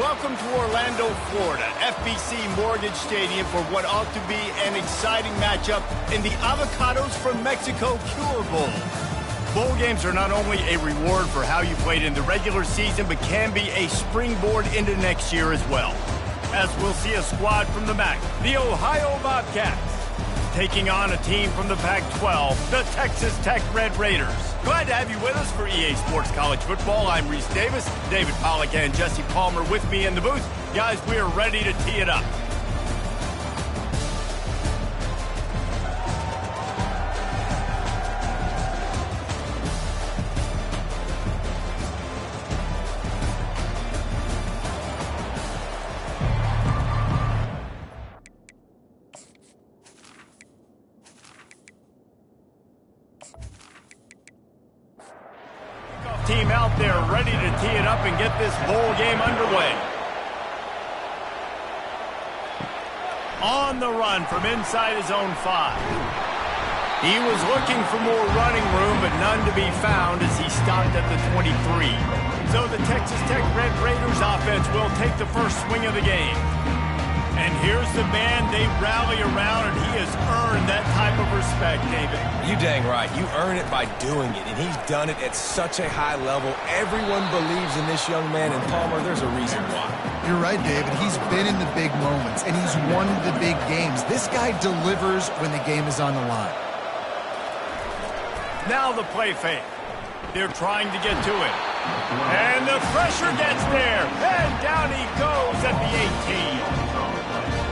Welcome to Orlando, Florida, FBC Mortgage Stadium for what ought to be an exciting matchup in the Avocados from Mexico Cure Bowl. Bowl games are not only a reward for how you played in the regular season, but can be a springboard into next year as well. As we'll see a squad from the MAC, the Ohio Bobcats, taking on a team from the Pac-12, the Texas Tech Red Raiders. Glad to have you with us for EA Sports College Football. I'm Reese Davis, David Pollack and Jesse Palmer with me in the booth. Guys, we are ready to tee it up. Team out there ready to tee it up and get this bowl game underway. On the run from inside his own 5. He was looking for more running room, but none to be found as he stopped at the 23. So the Texas Tech Red Raiders offense will take the first swing of the game. And here's the man they rally around, and he has earned that type of respect, David. You dang right. You earn it by doing it, and he's done it at such a high level. Everyone believes in this young man, and Palmer, there's a reason why. You're right, David. He's been in the big moments, and he's won the big games. This guy delivers when the game is on the line. Now the play fake. They're trying to get to it. And the pressure gets there, and down he goes at the 18.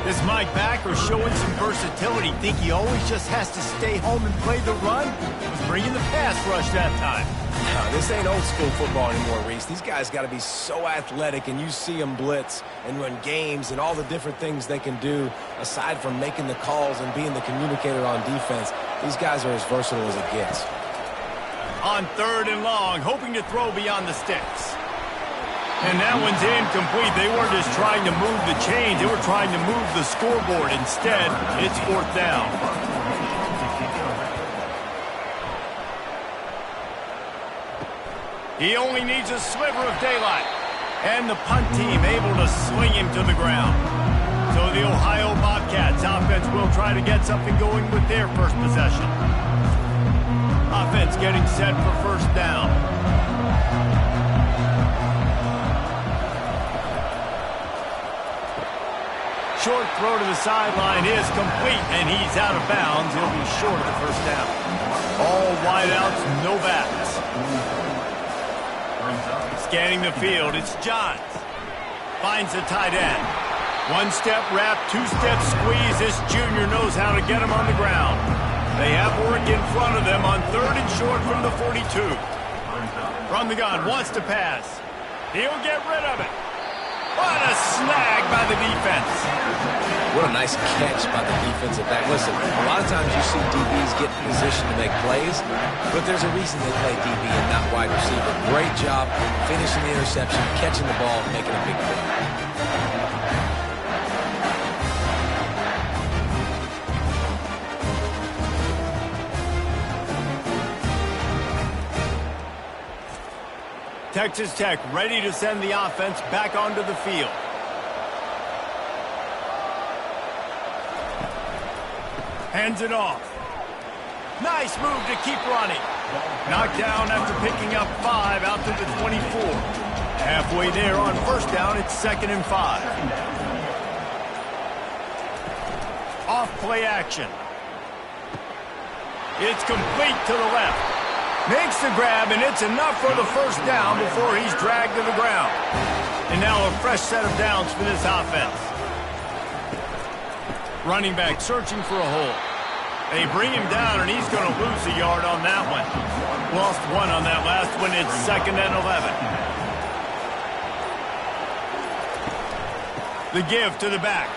This Mike Backer showing some versatility. Think he always just has to stay home and play the run? He's bringing the pass rush that time. No, this ain't old school football anymore, Reese. These guys got to be so athletic, and you see them blitz and run games and all the different things they can do aside from making the calls and being the communicator on defense. These guys are as versatile as it gets. On 3rd and long, hoping to throw beyond the sticks. And that one's incomplete. They weren't just trying to move the chains. They were trying to move the scoreboard. Instead, it's 4th down. He only needs a sliver of daylight. And the punt team able to sling him to the ground. So the Ohio Bobcats offense will try to get something going with their first possession. Offense getting set for 1st down. Short throw to the sideline is complete, and he's out of bounds. He'll be short of the 1st down. All wideouts, no backs. Scanning the field, it's Johns. Finds the tight end. 1-step wrap, 2-step squeeze. This junior knows how to get him on the ground. They have work in front of them on 3rd and short from the 42. From the gun, wants to pass. He'll get rid of it. What a snag by the defense. What a nice catch by the defensive back. Listen, a lot of times you see DBs get in position to make plays, but there's a reason they play DB and not wide receiver. Great job finishing the interception, catching the ball, making a big play. Texas Tech ready to send the offense back onto the field. Hands it off. Nice move to keep running. Knocked down after picking up 5 out to the 24. Halfway there on 1st down, it's 2nd and 5. Off play action. It's complete to the left. Makes the grab, and it's enough for the 1st down before he's dragged to the ground. And now a fresh set of downs for this offense. Running back searching for a hole. They bring him down, and he's going to lose a yard on that one. Lost 1 on that last one. It's 2nd and 11. The give to the back.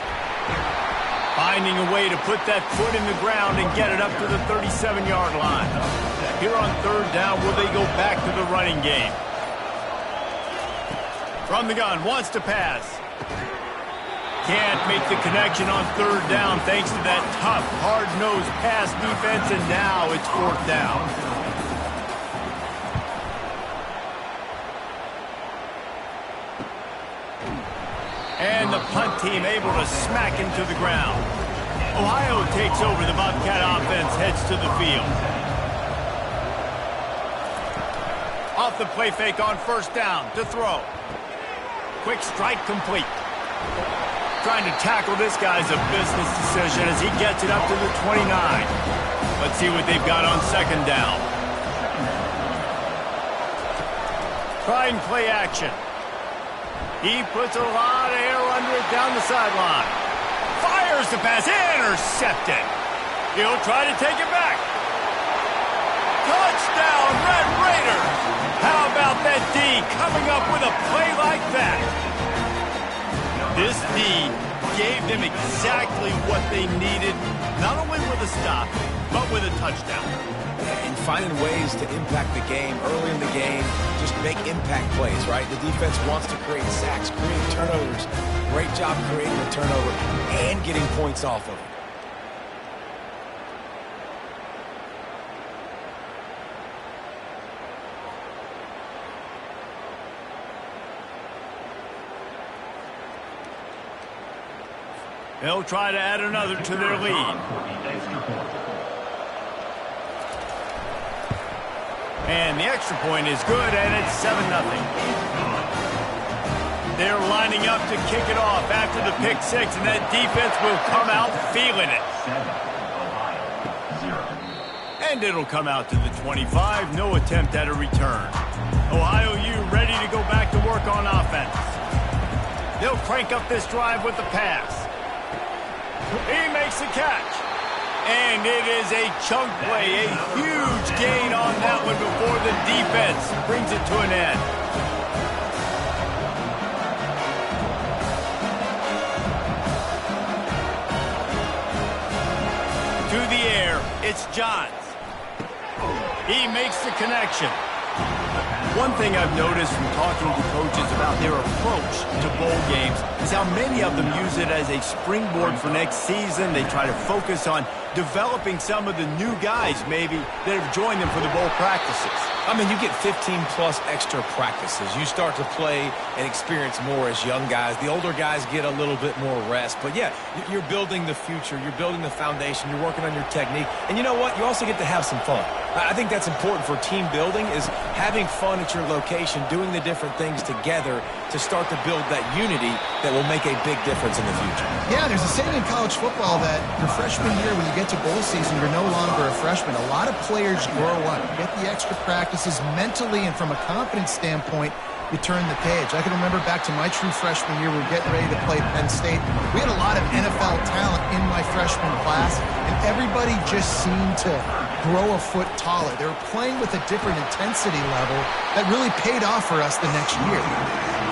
Finding a way to put that foot in the ground and get it up to the 37-yard line. Here on 3rd down, will they go back to the running game? From the gun, wants to pass. Can't make the connection on 3rd down thanks to that tough, hard-nosed pass defense, and now it's 4th down. And the punt team able to smack him to the ground. Ohio takes over. The Bobcat offense heads to the field. Off the play fake on first down to throw. Quick strike complete. Trying to tackle this guy's a business decision as he gets it up to the 29. Let's see what they've got on second down. Trying play action. He puts a lot of air under it down the sideline. Fires the pass. Intercepted. He'll try to take it back. Touchdown, Red Raiders. How about that D coming up with a play like that? This D gave them exactly what they needed, not only with a stop, but with a touchdown. And finding ways to impact the game early in the game, just make impact plays, right? The defense wants to create sacks, create turnovers. Great job creating a turnover and getting points off of it. They'll try to add another to their lead. And the extra point is good, and it's 7-0. They're lining up to kick it off after the pick six, and that defense will come out feeling it. And it'll come out to the 25. No attempt at a return. Ohio U ready to go back to work on offense. They'll crank up this drive with the pass. He makes the catch. And it is a chunk play, a huge gain on that one before the defense brings it to an end. To the air, it's Johns. He makes the connection. One thing I've noticed from talking to coaches about their approach to bowl games is how many of them use it as a springboard for next season. They try to focus on developing some of the new guys maybe that have joined them for the bowl practices. I mean, you get 15-plus extra practices. You start to play and experience more as young guys. The older guys get a little bit more rest. But, yeah, you're building the future. You're building the foundation. You're working on your technique. And you know what? You also get to have some fun. I think that's important for team building is having fun at your location, doing the different things together to start to build that unity that will make a big difference in the future. Yeah, there's a saying in college football that your freshman year, when you get to bowl season, you're no longer a freshman. A lot of players grow up, get the extra practices mentally, and from a confidence standpoint, you turn the page. I can remember back to my true freshman year, we were getting ready to play Penn State. We had a lot of NFL talent in my freshman class, and everybody just seemed to grow a foot taller. They were playing with a different intensity level that really paid off for us the next year.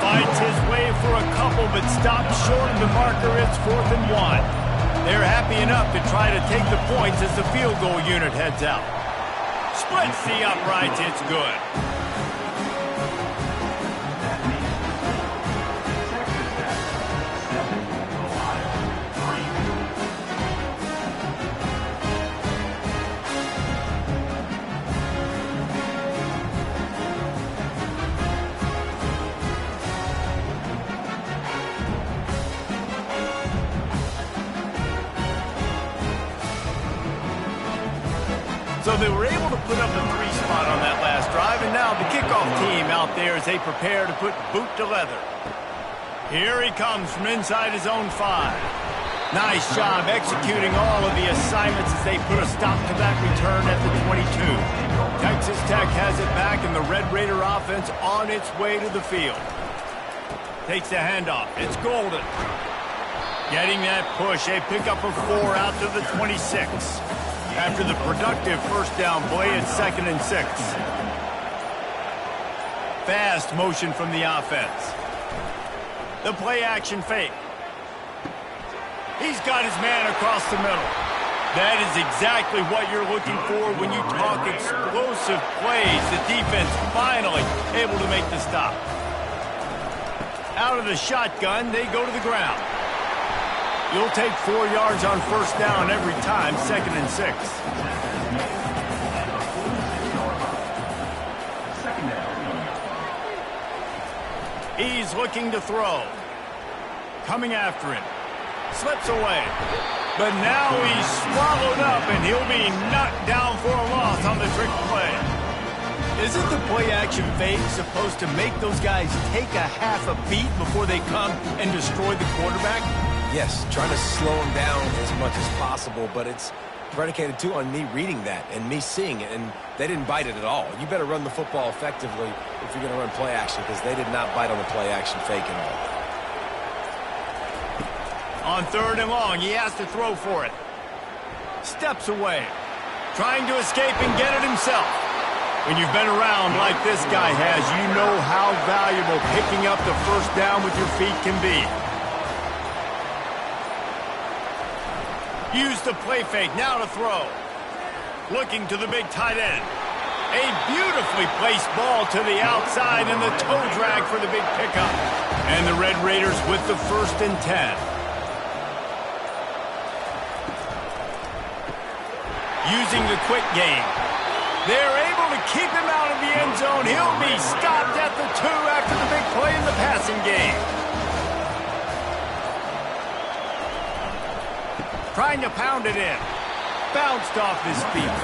Fights his way for a couple, but stops short of the marker. It's 4th and 1. They're happy enough to try to take the points as the field goal unit heads out. Splits the uprights. It's good. So they were able to put up a 3 spot on that last drive, and now the kickoff team out there as they prepare to put boot to leather. Here he comes from inside his own 5. Nice job executing all of the assignments as they put a stop to that return at the 22. Texas Tech has it back, and the Red Raider offense on its way to the field. Takes the handoff. It's Golden. Getting that push, a pickup of 4 out to the 26. After the productive first down play, it's 2nd and 6. Fast motion from the offense. The play action fake. He's got his man across the middle. That is exactly what you're looking for when you talk explosive plays. The defense finally able to make the stop. Out of the shotgun, they go to the ground. You'll take 4 yards on first down every time, 2nd and 6. He's looking to throw. coming after him. Slips away. But now he's swallowed up, and he'll be knocked down for a loss on the trick play. Isn't the play-action fake supposed to make those guys take a half a beat before they come and destroy the quarterback? Yes, trying to slow him down as much as possible, but it's predicated, too, on me reading that and me seeing it, and they didn't bite it at all. You better run the football effectively if you're going to run play-action, because they did not bite on the play-action fake at all. On 3rd and long, he has to throw for it. Steps away, trying to escape and get it himself. When you've been around like this guy has, you know how valuable picking up the first down with your feet can be. Use the play fake, now to throw. Looking to the big tight end. A beautifully placed ball to the outside and the toe drag for the big pickup. And the Red Raiders with the 1st and 10. Using the quick game. They're able to keep him out of the end zone. He'll be stopped at the 2 after the big play in the passing game. Trying to pound it in. Bounced off his feet.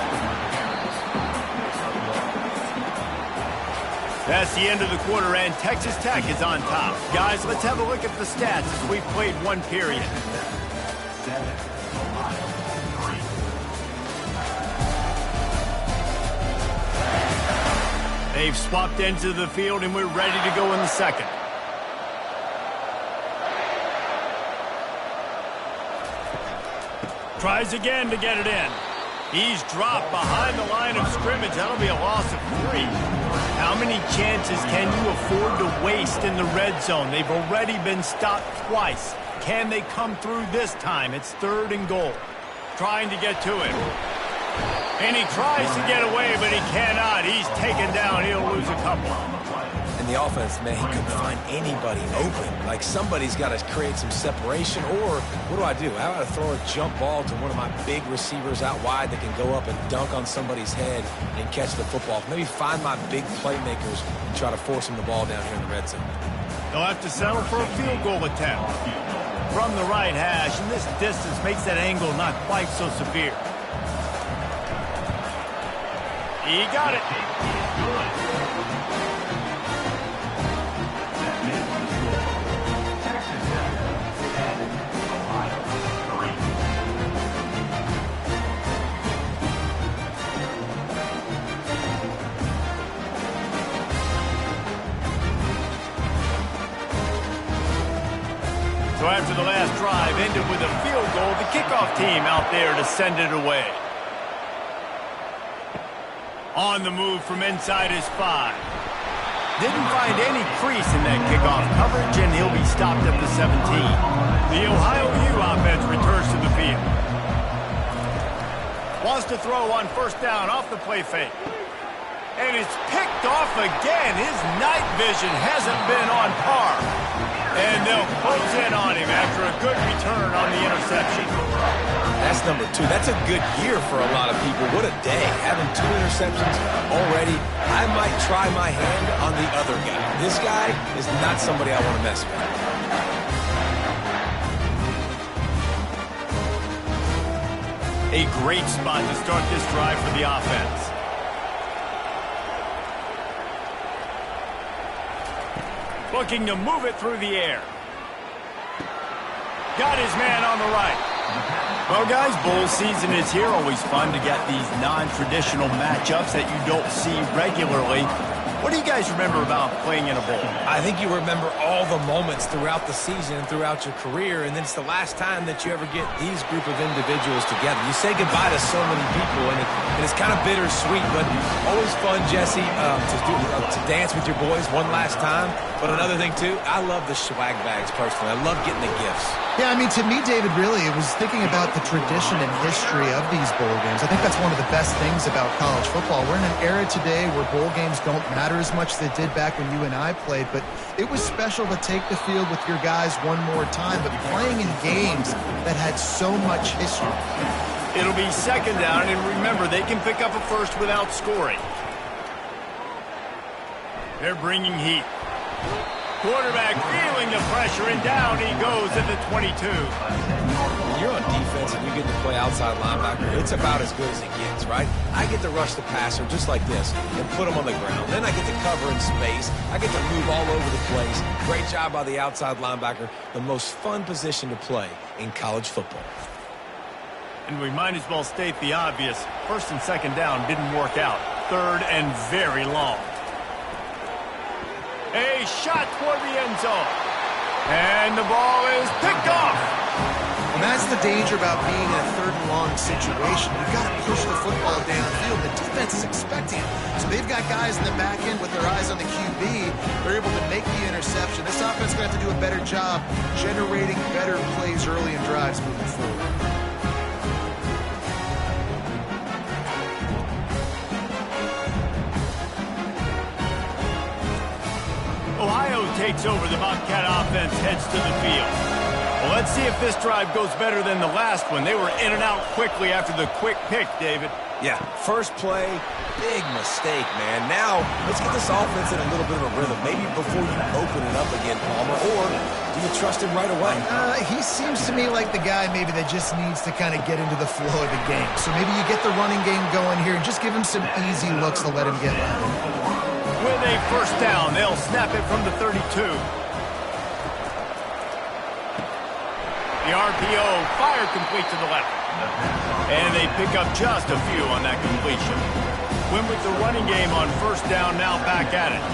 That's the end of the quarter, and Texas Tech is on top. Guys, let's have a look at the stats as we've played one period. They've swapped ends of the field, and we're ready to go in the second. Tries again to get it in. He's dropped behind the line of scrimmage. That'll be a loss of 3. How many chances can you afford to waste in the red zone? They've already been stopped twice. Can they come through this time? It's 3rd and goal. Trying to get to him. And he tries to get away, but he cannot. He's taken down. He'll lose a couple. And the offense, man, he couldn't find anybody open. Like, somebody's got to create some separation. Or what do? How about I throw a jump ball to one of my big receivers out wide that can go up and dunk on somebody's head and catch the football? Maybe find my big playmakers and try to force them the ball down here in the red zone. They'll have to settle for a field goal attempt from the right hash, and this distance makes that angle not quite so severe. He got it. So after the last drive ended with a field goal, the kickoff team out there to send it away. On the move from inside his 5. Didn't find any crease in that kickoff coverage, and he'll be stopped at the 17. The Ohio U offense returns to the field. Wants to throw on 1st down off the play fake. And it's picked off again. His night vision hasn't been on par. And they'll close in on him after a good return on the interception. That's number 2. That's a good year for a lot of people. What a day. Having 2 interceptions already. I might try my hand on the other guy. This guy is not somebody I want to mess with. A great spot to start this drive for the offense. Looking to move it through the air. Got his man on the right. Well, guys, bowl season is here. Always fun to get these non-traditional matchups that you don't see regularly. What do you guys remember about playing in a bowl? I think you remember all the moments throughout the season and throughout your career, and then it's the last time that you ever get these group of individuals together. You say goodbye to so many people, and it's kind of bittersweet, but always fun, Jesse, to dance with your boys one last time. But another thing, too, I love the swag bags, personally. I love getting the gifts. Yeah, I mean, to me, David, really, it was thinking about the tradition and history of these bowl games. I think that's one of the best things about college football. We're in an era today where bowl games don't matter as much as they did back when you and I played, but it was special to take the field with your guys one more time, but playing in games that had so much history. It'll be 2nd down, and remember, they can pick up a first without scoring. They're bringing heat. Quarterback feeling the pressure, and down he goes at the 22. When you're on defense and you get to play outside linebacker, it's about as good as it gets, right? I get to rush the passer just like this and put him on the ground. Then I get to cover in space. I get to move all over the place. Great job by the outside linebacker. The most fun position to play in college football. And we might as well state the obvious. First and second down didn't work out. Third and very long. A shot toward the end zone. And the ball is picked off. And that's the danger about being in a third and long situation. You've got to push the football downfield. The defense is expecting it. So they've got guys in the back end with their eyes on the QB. They're able to make the interception. This offense is going to have to do a better job generating better plays early in drives moving forward. Ohio takes over. The Bobcat offense heads to the field. Well, let's see if this drive goes better than the last one. They were in and out quickly after the quick pick, David. Yeah, first play, big mistake, man. Now, let's get this offense in a little bit of a rhythm. Maybe before you open it up again, Palmer, or do you trust him right away? He seems to me like the guy maybe that just needs to kind of get into the flow of the game. So maybe you get the running game going here and just give him some easy looks to let him get by. With a first down, they'll snap it from the 32. The RPO fired complete to the left. And they pick up just a few on that completion. Win with the running game on first down, now back at it.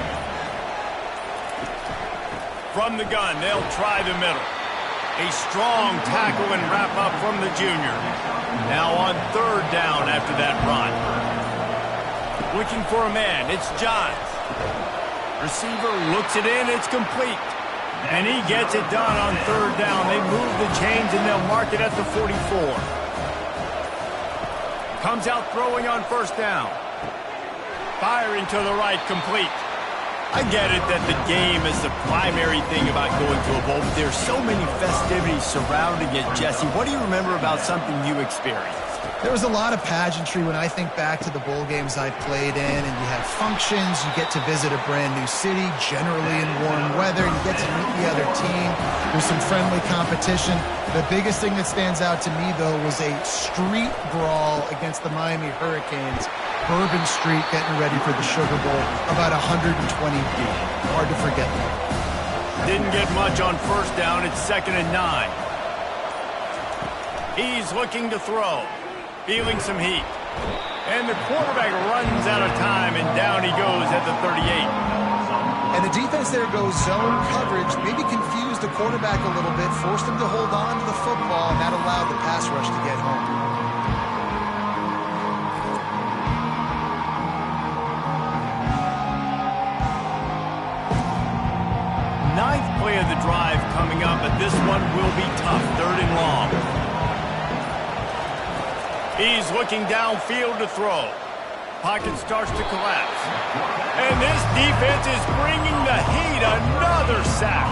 From the gun, they'll try the middle. A strong tackle and wrap up from the junior. Now on third down after that run. Looking for a man, it's Johns. Receiver looks it in, it's complete. And he gets it done on third down. They move the chains and they'll mark it at the 44. Comes out throwing on first down. Firing to the right, complete. I get it that the game is the primary thing about going to a bowl, but there's so many festivities surrounding it, Jesse. What do you remember about something you experienced? There was a lot of pageantry when I think back to the bowl games I played in, and you have functions, you get to visit a brand new city, generally in warm weather, you get to meet the other team, there's some friendly competition. The biggest thing that stands out to me, though, was a street brawl against the Miami Hurricanes. Bourbon Street getting ready for the Sugar Bowl, about 120 feet. Hard to forget that. Didn't get much on first down, it's 2nd and 9. He's looking to throw. Feeling some heat. And the quarterback runs out of time, and down he goes at the 38. And the defense there goes zone coverage, maybe confused the quarterback a little bit, forced him to hold on to the football, and that allowed the pass rush to get home. Ninth play of the drive coming up, but this one will be tough. 3rd and long. He's looking downfield to throw. Pocket starts to collapse. And this defense is bringing the heat. Another sack.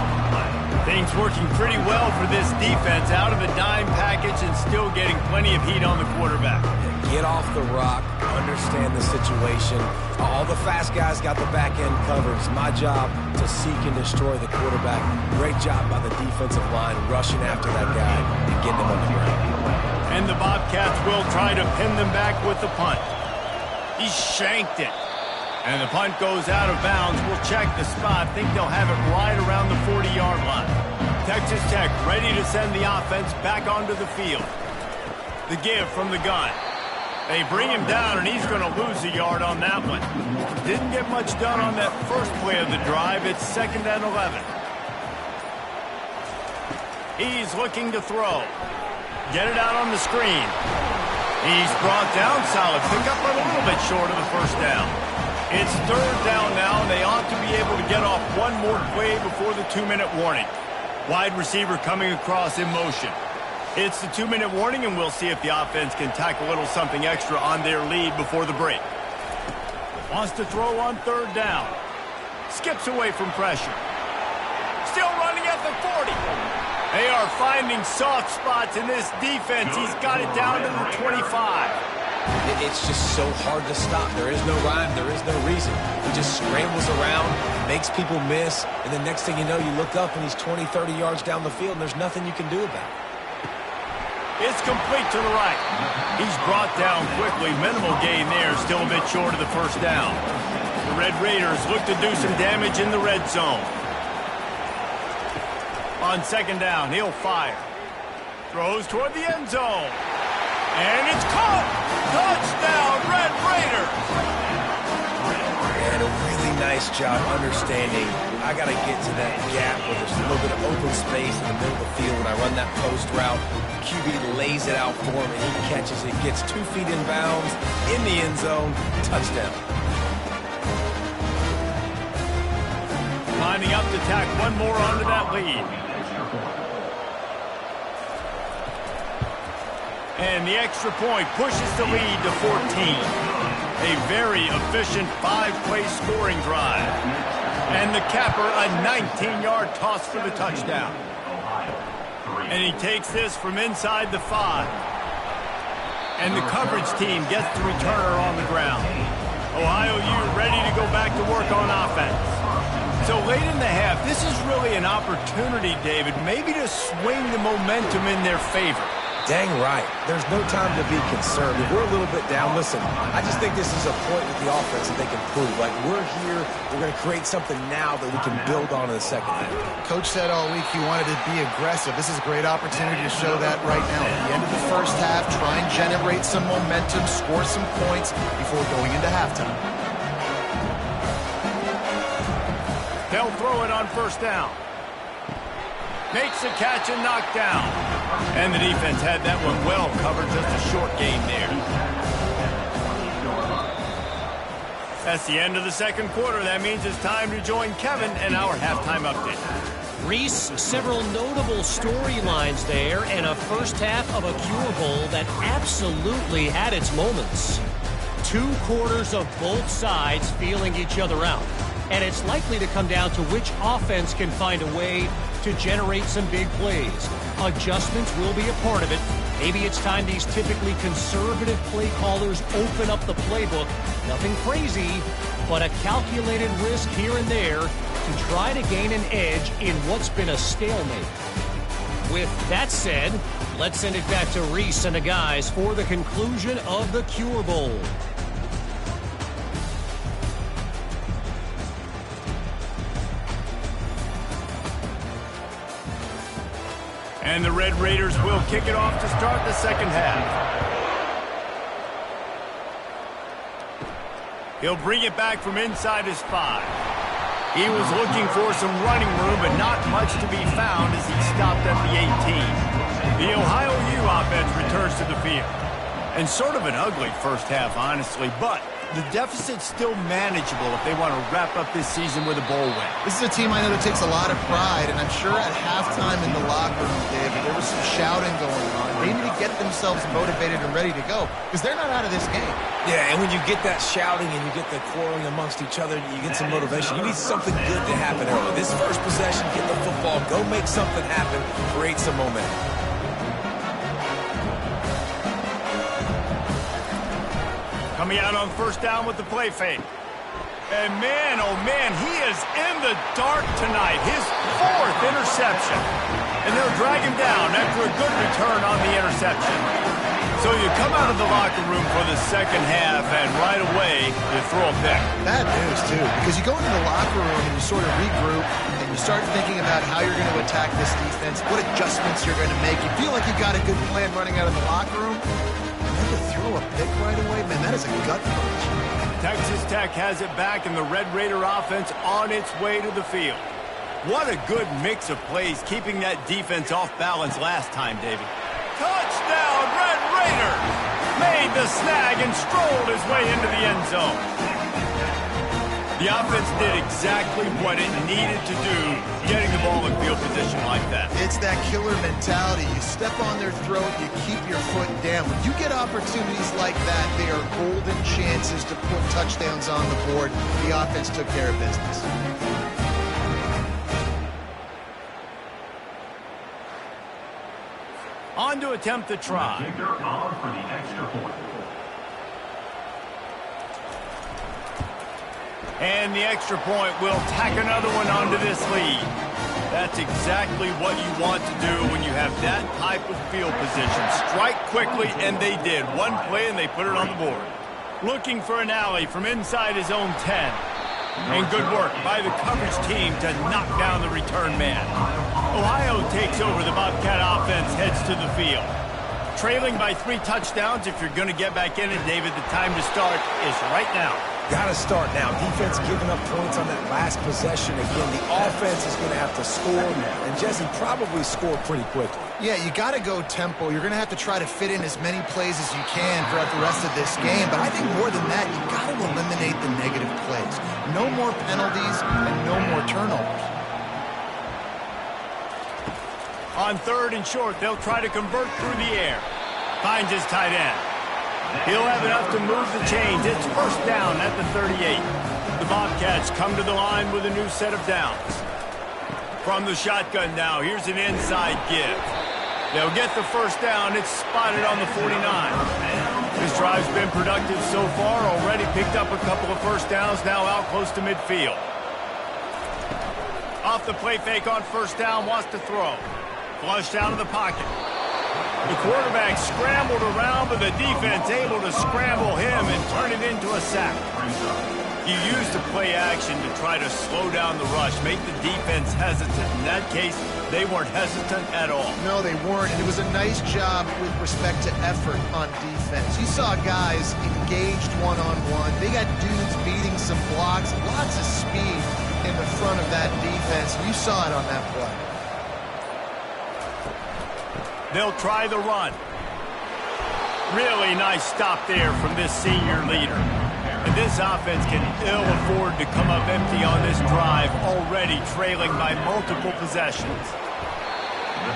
Things working pretty well for this defense. Out of the dime package and still getting plenty of heat on the quarterback. Get off the rock, understand the situation. All the fast guys got the back end covered. It's my job to seek and destroy the quarterback. Great job by the defensive line rushing after that guy and getting him on the ground. And the Bobcats will try to pin them back with the punt. He shanked it. And the punt goes out of bounds. We'll check the spot. Think they'll have it right around the 40-yard line. Texas Tech ready to send the offense back onto the field. The give from the gun. They bring him down, and he's going to lose a yard on that one. Didn't get much done on that first play of the drive. It's 2nd and 11. He's looking to throw. Get it out on the screen. He's brought down. Solid pickup, but a little bit short of the first down. It's 3rd down now, and they ought to be able to get off one more play before the 2-minute warning. Wide receiver coming across in motion. It's the 2-minute warning, and we'll see if the offense can tack a little something extra on their lead before the break. Wants to throw on 3rd down. Skips away from pressure. Still running at the 40. They are finding soft spots in this defense. He's got it down to the 25. It's just so hard to stop. There is no rhyme. There is no reason. He just scrambles around, makes people miss, and the next thing you know, you look up and he's 20, 30 yards down the field, and there's nothing you can do about it. It's complete to the right. He's brought down quickly. Minimal gain there, still a bit short of the first down. The Red Raiders look to do some damage in the red zone. On second down, he'll fire. Throws toward the end zone. And it's caught! Touchdown, Red Raiders! And a really nice job understanding I got to get to that gap where there's a little bit of open space in the middle of the field. When I run that post route, QB lays it out for him, and he catches it, gets 2 feet in bounds, in the end zone, touchdown. Lining up to tack one more onto that lead. And the extra point pushes the lead to 14. A very efficient 5-play scoring drive. And the capper, a 19-yard toss for the touchdown. And he takes this from inside the 5. And the coverage team gets the returner on the ground. Ohio U ready to go back to work on offense. So late in the half, this is really an opportunity, David, maybe to swing the momentum in their favor. Dang right. There's no time to be concerned. If we're a little bit down, listen, I just think this is a point with the offense that they can prove. Like, we're here, we're going to create something now that we can build on in the second half. Coach said all week he wanted to be aggressive. This is a great opportunity to show that right now. At the end of the first half, try and generate some momentum, score some points before going into halftime. They'll throw it on first down. Makes the catch and knocked down. And the defense had that one well covered, just a short gain there. That's the end of the second quarter. That means it's time to join Kevin and our halftime update. Reese, several notable storylines there, and a first half of a Cure Bowl that absolutely had its moments. 2 quarters of both sides feeling each other out. And it's likely to come down to which offense can find a way to generate some big plays. Adjustments will be a part of it. Maybe it's time these typically conservative play callers open up the playbook. Nothing crazy, but a calculated risk here and there to try to gain an edge in what's been a stalemate. With that said, let's send it back to Reese and the guys for the conclusion of the Cure Bowl. And the Red Raiders will kick it off to start the second half. He'll bring it back from inside his 5. He was looking for some running room, but not much to be found as he stopped at the 18. The Ohio U offense returns to the field. And sort of an ugly first half, honestly, but the deficit's still manageable if they want to wrap up this season with a bowl win. This is a team I know that takes a lot of pride, and I'm sure at halftime in the locker room, David, there was some shouting going on. They need to get themselves motivated and ready to go, because they're not out of this game. Yeah, and when you get that shouting and you get the quarreling amongst each other, you get some motivation. You need something good to happen early. This first possession, get the football, go make something happen, create some momentum. Coming out on first down with the play fake. And man, oh man, he is in the dark tonight. His 4th interception. And they'll drag him down after a good return on the interception. So you come out of the locker room for the second half, and right away, you throw a pick. Bad news, too, because you go into the locker room and you sort of regroup, and you start thinking about how you're going to attack this defense, what adjustments you're going to make. You feel like you've got a good plan running out of the locker room. To throw a pick right away, man, that is a gut punch. Texas Tech has it back, and the Red Raider offense on its way to the field. What a good mix of plays, keeping that defense off balance last time, David. Touchdown, Red Raiders! Made the snag and strolled his way into the end zone. The offense did exactly what it needed to do, getting the ball in field position like that. It's that killer mentality. You step on their throat, you keep your foot down. When you get opportunities like that, they are golden chances to put touchdowns on the board. The offense took care of business. On to attempt the try. And the extra point will tack another one onto this lead. That's exactly what you want to do when you have that type of field position. Strike quickly, and they did. One play, and they put it on the board. Looking for an alley from inside his own 10. And good work by the coverage team to knock down the return man. Ohio takes over. The Bobcat offense heads to the field. Trailing by 3 touchdowns. If you're going to get back in it, David, the time to start is right now. Got to start now. Defense giving up points on that last possession. Again, the offense is going to have to score, and Jesse probably score pretty quickly. Yeah, you got to go tempo. You're going to have to try to fit in as many plays as you can throughout the rest of this game. But I think more than that, you got to eliminate the negative plays. No more penalties and no more turnovers. On 3rd and short, they'll try to convert through the air. Finds his tight end. He'll have enough to move the chains. It's first down at the 38. The Bobcats come to the line with a new set of downs. From the shotgun now, here's an inside give. They'll get the first down. It's spotted on the 49. This drive's been productive so far. Already picked up a couple of first downs, now out close to midfield. Off the play fake on first down, wants to throw. Flushed out of the pocket. The quarterback scrambled around, but the defense able to scramble him and turn it into a sack. You used the play action to try to slow down the rush, make the defense hesitant. In that case, they weren't hesitant at all. No, they weren't, and it was a nice job with respect to effort on defense. You saw guys engaged one-on-one. They got dudes beating some blocks, lots of speed in the front of that defense. You saw it on that play. They'll try the run. Really nice stop there from this senior leader. And this offense can ill afford to come up empty on this drive, already trailing by multiple possessions.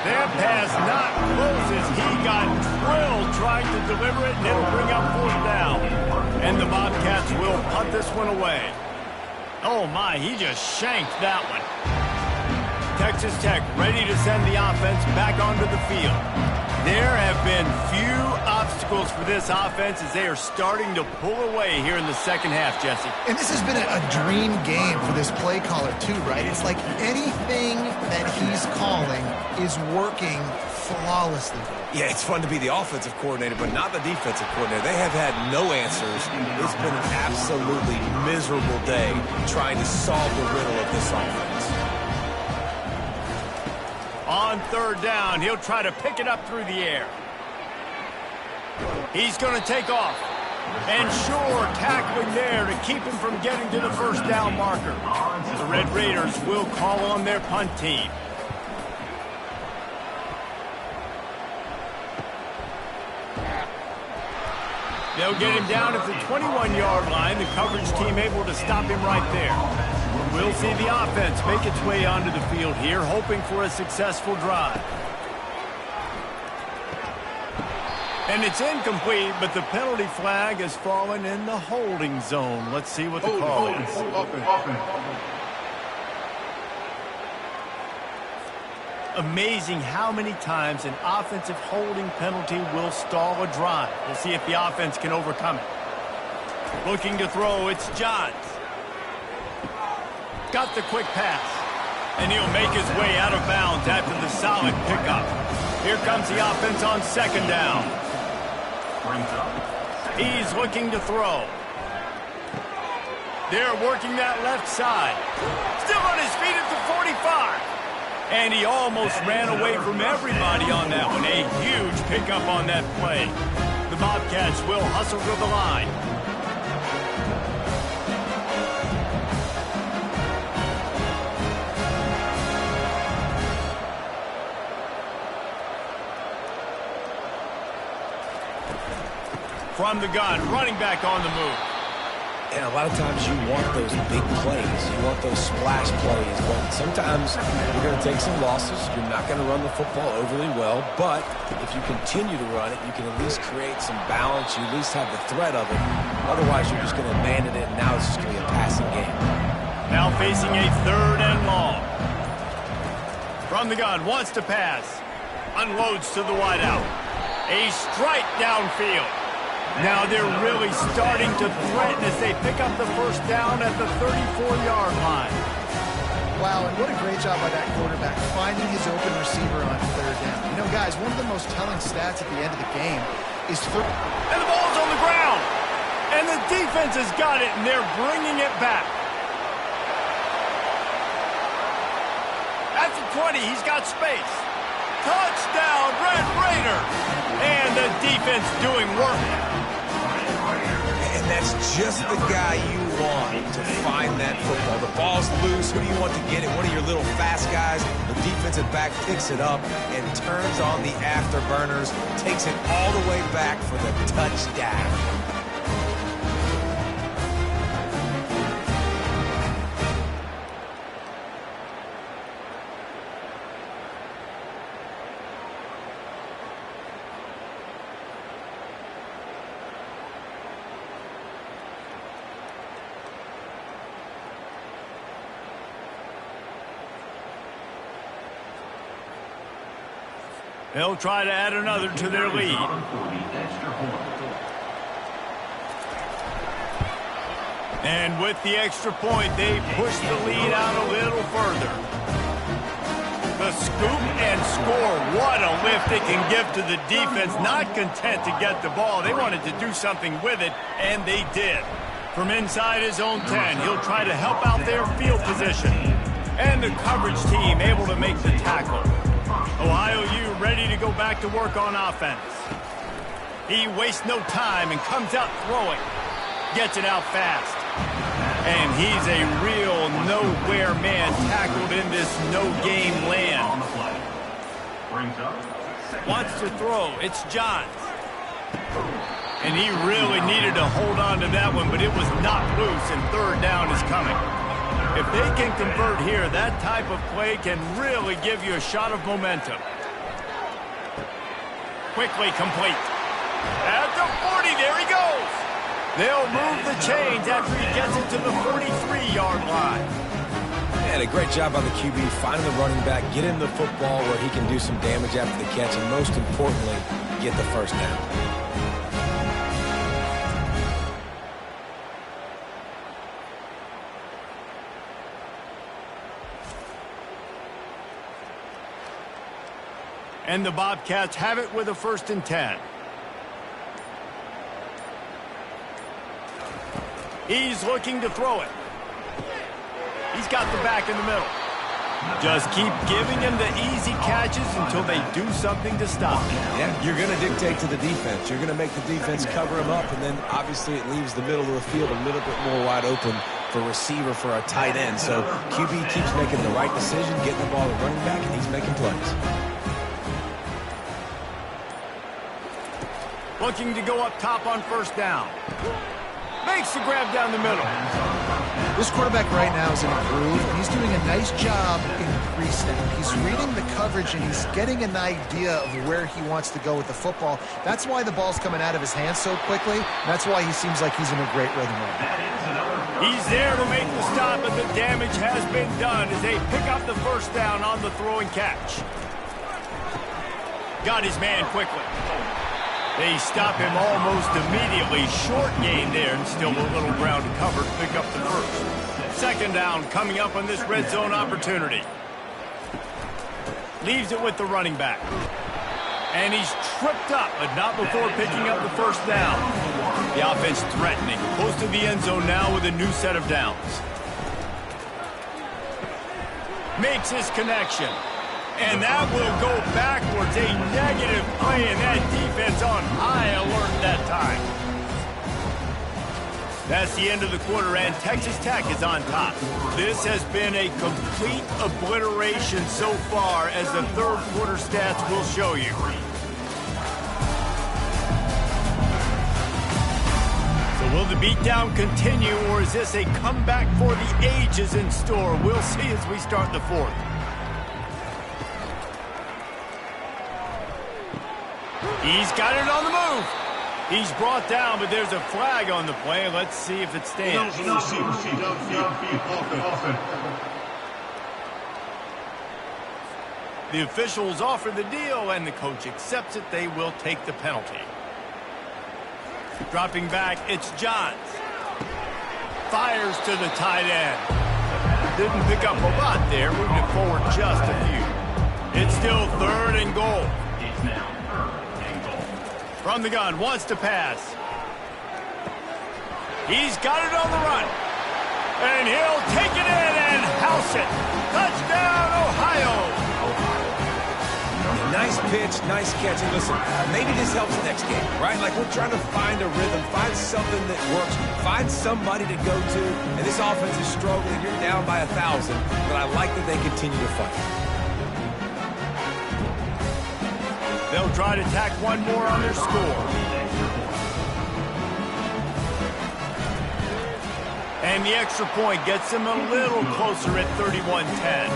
That pass not close as he got drilled trying to deliver it, and it'll bring up 4th down. And the Bobcats will punt this one away. Oh my, he just shanked that one. Texas Tech ready to send the offense back onto the field. There have been few obstacles for this offense as they are starting to pull away here in the second half, Jesse. And this has been a dream game for this play caller too, right? It's like anything that he's calling is working flawlessly. Yeah, it's fun to be the offensive coordinator, but not the defensive coordinator. They have had no answers. It's been an absolutely miserable day trying to solve the riddle of this offense. On 3rd down, he'll try to pick it up through the air. He's going to take off. And sure, tackling there to keep him from getting to the first down marker. The Red Raiders will call on their punt team. They'll get him down at the 21-yard line. The coverage team able to stop him right there. We'll see the offense make its way onto the field here, hoping for a successful drive. And it's incomplete, but the penalty flag has fallen in the holding zone. Let's see what the call is. Amazing how many times an offensive holding penalty will stall a drive. We'll see if the offense can overcome it. Looking to throw, it's Johns. Got the quick pass. And he'll make his way out of bounds after the solid pickup. Here comes the offense on 2nd down. He's looking to throw. They're working that left side. Still on his feet at the 45. And he almost ran away from everybody on that one. A huge pickup on that play. The Bobcats will hustle to the line. From the gun, running back on the move. And a lot of times you want those big plays. You want those splash plays. But sometimes you're going to take some losses. You're not going to run the football overly well. But if you continue to run it, you can at least create some balance. You at least have the threat of it. Otherwise, you're just going to abandon it, and now it's just going to be a passing game. Now facing a 3rd and long. From the gun, wants to pass. Unloads to the wideout. A strike downfield. Now they're really starting to threaten as they pick up the first down at the 34-yard line. Wow, and what a great job by that quarterback finding his open receiver on third down. You know, guys, one of the most telling stats at the end of the game is and the ball's on the ground. And the defense has got it, and they're bringing it back. At the 20, he's got space. Touchdown, Red Raiders. And the defense doing work. And that's just the guy you want to find that football. The ball's loose. Who do you want to get it? One of your little fast guys. The defensive back picks it up and turns on the afterburners, takes it all the way back for the touchdown. They'll try to add another to their lead. And with the extra point, they push the lead out a little further. The scoop and score. What a lift it can give to the defense. Not content to get the ball. They wanted to do something with it, and they did. From inside his own 10, he'll try to help out their field position. And the coverage team able to make the tackle. Ohio U ready to go back to work on offense. He wastes no time and comes out throwing. Gets it out fast. And he's a real nowhere man tackled in this no-game land. Wants to throw. It's Johns. And he really needed to hold on to that one, but it was not loose, and third down is coming. If they can convert here, that type of play can really give you a shot of momentum. Quickly complete. At the 40, there he goes. They'll move the chains after he gets it to the 43-yard line. And a great job by the QB finding the running back, get him the football where he can do some damage after the catch, and most importantly, get the first down. And the Bobcats have it with a 1st and 10. He's looking to throw it. He's got the back in the middle. Just keep giving him the easy catches until they do something to stop him. Yeah, you're going to dictate to the defense. You're going to make the defense cover him up, and then obviously it leaves the middle of the field a little bit more wide open for receiver for a tight end. So QB keeps making the right decision, getting the ball to running back, and he's making plays. Looking to go up top on 1st down. Makes the grab down the middle. This quarterback right now is in a groove, and he's doing a nice job in pre-snap. He's reading the coverage, and he's getting an idea of where he wants to go with the football. That's why the ball's coming out of his hands so quickly. That's why he seems like he's in a great rhythm right now. He's there to make the stop, but the damage has been done as they pick up the 1st down on the throw and catch. Got his man quickly. They stop him almost immediately. Short gain there, and still a little ground to cover to pick up the 1st. 2nd down coming up on this red zone opportunity. Leaves it with the running back. And he's tripped up, but not before picking up the 1st down. The offense threatening. Close to the end zone now with a new set of downs. Makes his connection. And that will go backwards. A negative play, and that defense on high alert that time. That's the end of the quarter, and Texas Tech is on top. This has been a complete obliteration so far, as the 3rd quarter stats will show you. So will the beatdown continue, or is this a comeback for the ages in store? We'll see as we start the 4th. He's got it on the move. He's brought down, but there's a flag on the play. Let's see if it stands. The officials offer the deal, and the coach accepts it. They will take the penalty. Dropping back, it's Johns. Fires to the tight end. Didn't pick up a lot there, moved it forward just a few. It's still 3rd and goal. It's now 3rd and goal. From the gun, wants to pass. He's got it on the run. And he'll take it in and house it. Touchdown, Ohio. Nice pitch, nice catch. And listen, maybe this helps next game, right? Like we're trying to find a rhythm, find something that works, find somebody to go to. And this offense is struggling. You're down by 1,000, but I like that they continue to fight. They'll try to tack one more on their score. And the extra point gets them a little closer at 31-10.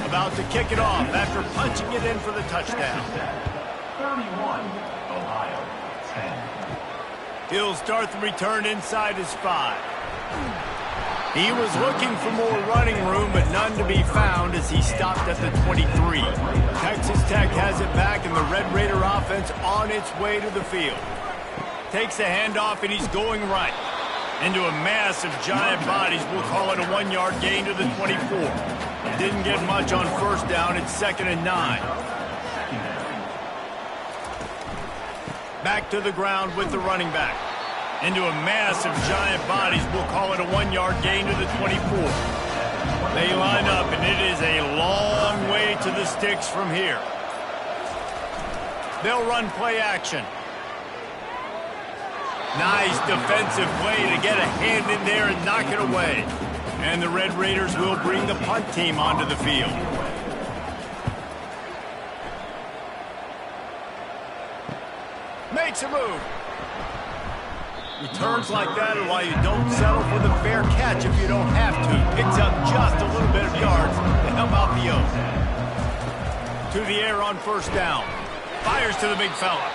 About to kick it off after punching it in for the touchdown. 31, Ohio, 10. He'll start the return inside his 5. He was looking for more running room, but none to be found as he stopped at the 23. Texas Tech has it back, and the Red Raider offense on its way to the field. Takes the handoff, and he's going right. Into a mass of giant bodies, we'll call it a 1-yard gain to the 24. Didn't get much on 1st down. It's 2nd and 9. Back to the ground with the running back. Into a mass of giant bodies, we'll call it a 1-yard gain to the 24. They line up, and it is a long way to the sticks from here. They'll run play action. Nice defensive play to get a hand in there and knock it away. And the Red Raiders will bring the punt team onto the field. Makes a move. Returns like that are why you don't settle for the fair catch if you don't have to. Picks up just a little bit of yards to help out the O's. To the air on 1st down. Fires to the big fella.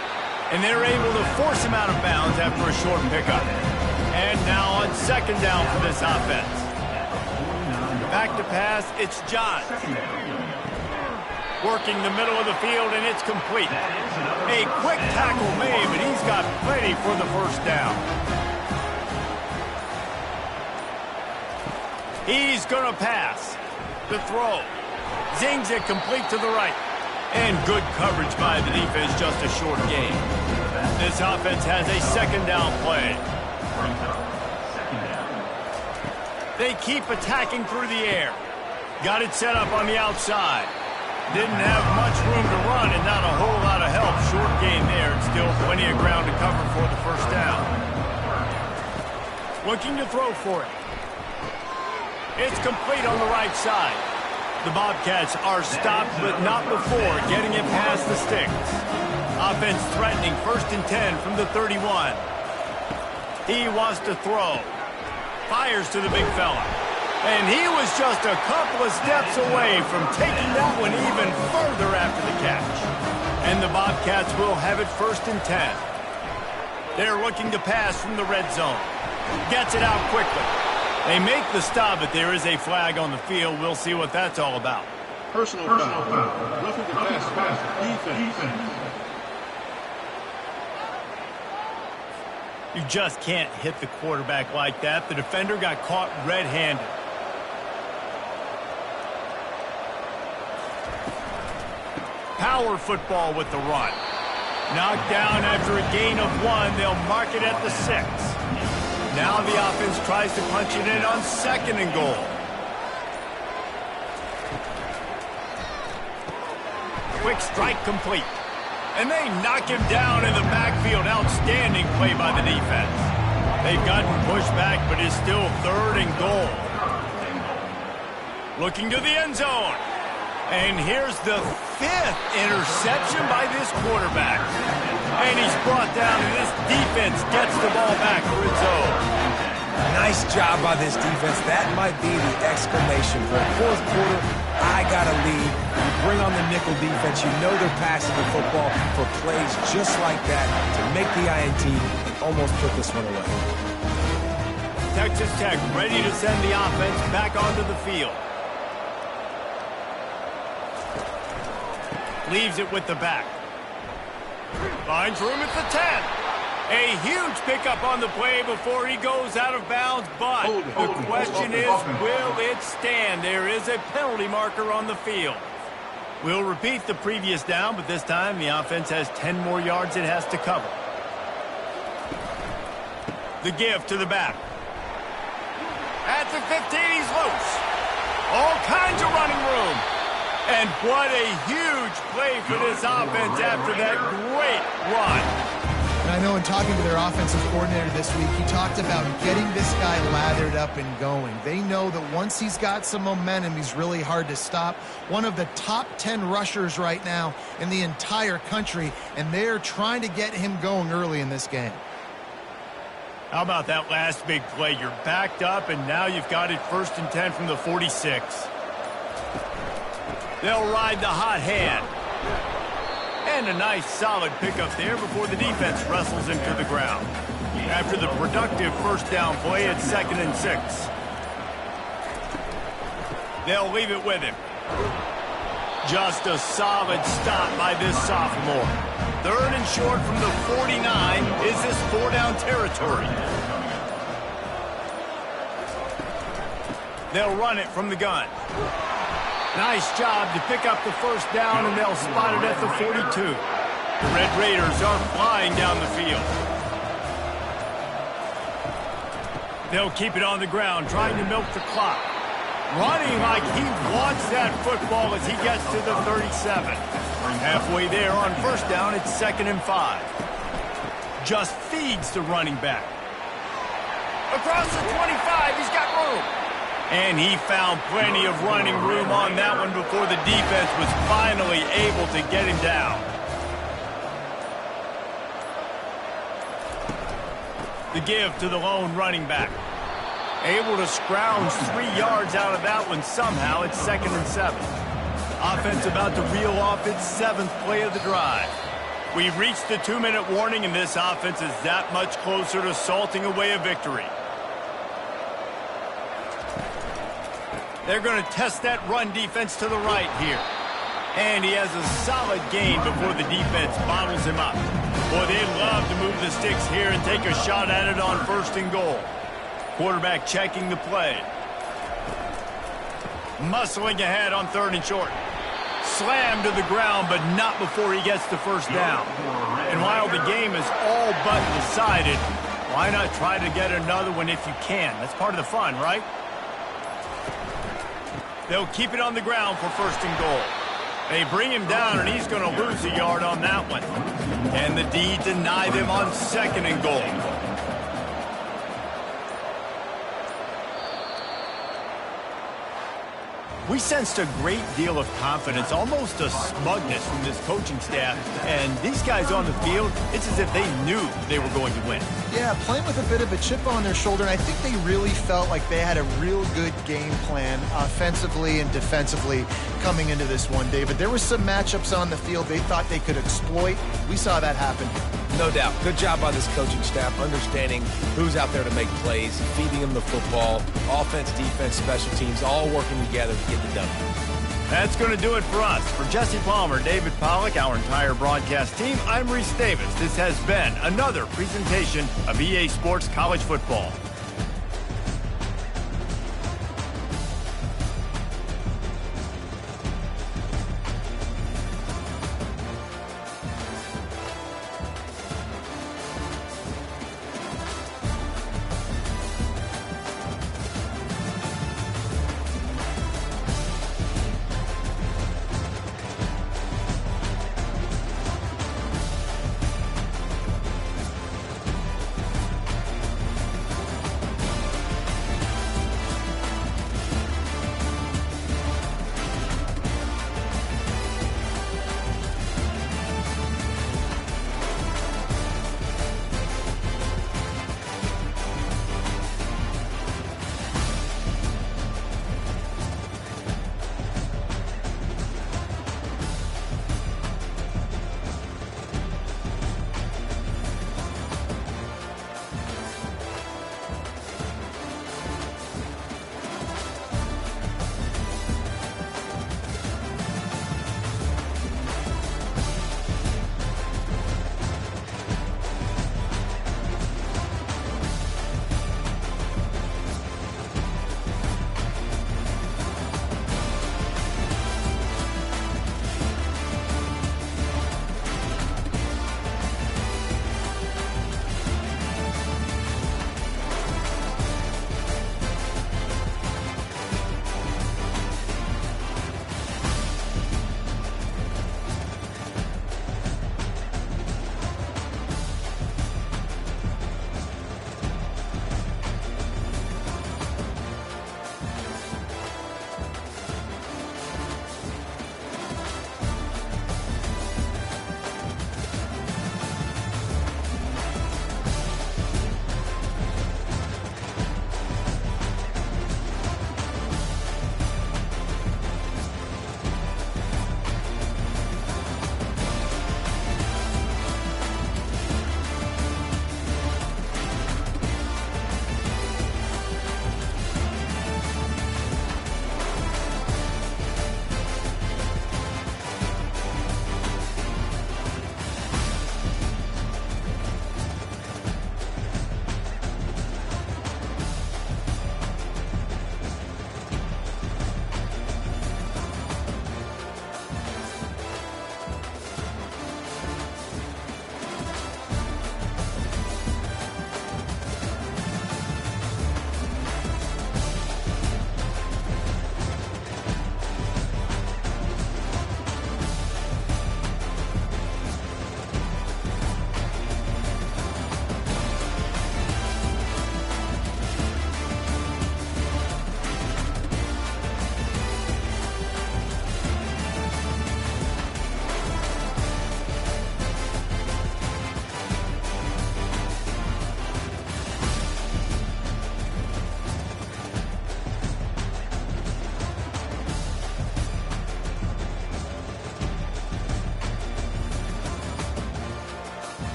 And they're able to force him out of bounds after a short pickup. And now on 2nd down for this offense. Back to pass, it's Johns. Working the middle of the field, and it's complete. A quick tackle made, but he's got plenty for the 1st down. He's going to pass. The throw. Zings it complete to the right. And good coverage by the defense, just a short gain. This offense has a 2nd down play. They keep attacking through the air. Got it set up on the outside. Didn't have much room to run and not a whole lot of help. Short gain there and still plenty of ground to cover for the 1st down. Looking to throw for it. It's complete on the right side. The Bobcats are stopped, but not before getting it past the sticks. Offense threatening 1st and 10 from the 31. He wants to throw. Fires to the big fella. And he was just a couple of steps away from taking that one even further after the catch. And the Bobcats will have it 1st and 10. They're looking to pass from the red zone. Gets it out quickly. They make the stop, but there is a flag on the field. We'll see what that's all about. Personal foul. Roughing the pass. Defense. You just can't hit the quarterback like that. The defender got caught red-handed. Power football with the run. Knocked down after a gain of 1. They'll mark it at the 6. Now the offense tries to punch it in on 2nd and goal. Quick strike complete. And they knock him down in the backfield. Outstanding play by the defense. They've gotten pushed back, but it's still 3rd and goal. Looking to the end zone. And here's the 5th interception by this quarterback. And he's brought down, and this defense gets the ball back for its own. Nice job by this defense. That might be the exclamation point. 4th quarter, I got a lead. You bring on the nickel defense. You know they're passing the football for plays just like that to make the INT and almost put this one away. Texas Tech ready to send the offense back onto the field. Leaves it with the back. Finds room at the 10. A huge pickup on the play before he goes out of bounds, but the question is, will it stand? There is a penalty marker on the field. We'll repeat the previous down, but this time the offense has 10 more yards it has to cover. The give to the back. At the 15, he's loose. All kinds of running room. And what a huge play for this offense after that great run. And I know in talking to their offensive coordinator this week, he talked about getting this guy lathered up and going. They know that once he's got some momentum, he's really hard to stop. One of the top 10 rushers right now in the entire country, and they're trying to get him going early in this game. How about that last big play? You're backed up, and now you've got it 1st and 10 from the 46. They'll ride the hot hand. And a nice solid pickup there before the defense wrestles him to the ground. After the productive first down play, it's 2nd and 6. They'll leave it with him. Just a solid stop by this sophomore. 3rd and short from the 49. Is this 4-down territory? They'll run it from the gun. Nice job to pick up the first down, and they'll spot it at the 42. The Red Raiders are flying down the field. They'll keep it on the ground, trying to milk the clock. Running like he wants that football as he gets to the 37. Halfway there on first down, it's 2nd and 5. Just feeds the running back. Across the 25, he's got room. And he found plenty of running room on that one before the defense was finally able to get him down. The give to the lone running back. Able to scrounge 3 yards out of that one somehow. It's 2nd and 7. Offense about to reel off its 7th play of the drive. We've reached the 2-minute warning, and this offense is that much closer to salting away a victory. They're going to test that run defense to the right here. And he has a solid gain before the defense bottles him up. Boy, they love to move the sticks here and take a shot at it on 1st and goal. Quarterback checking the play. Muscling ahead on 3rd and short. Slammed to the ground, but not before he gets the first down. And while the game is all but decided, why not try to get another one if you can? That's part of the fun, right? They'll keep it on the ground for 1st and goal. They bring him down, and he's going to lose a yard on that one. And the D deny them on 2nd and goal. We sensed a great deal of confidence, almost a smugness from this coaching staff. And these guys on the field, it's as if they knew they were going to win. Yeah, playing with a bit of a chip on their shoulder, and I think they really felt like they had a real good game plan offensively and defensively coming into this one, David. There were some matchups on the field they thought they could exploit. We saw that happen. No doubt. Good job by this coaching staff understanding who's out there to make plays, feeding them the football, offense, defense, special teams, all working together to get the W. That's going to do it for us. For Jesse Palmer, David Pollack, our entire broadcast team, I'm Reese Davis. This has been another presentation of EA Sports College Football.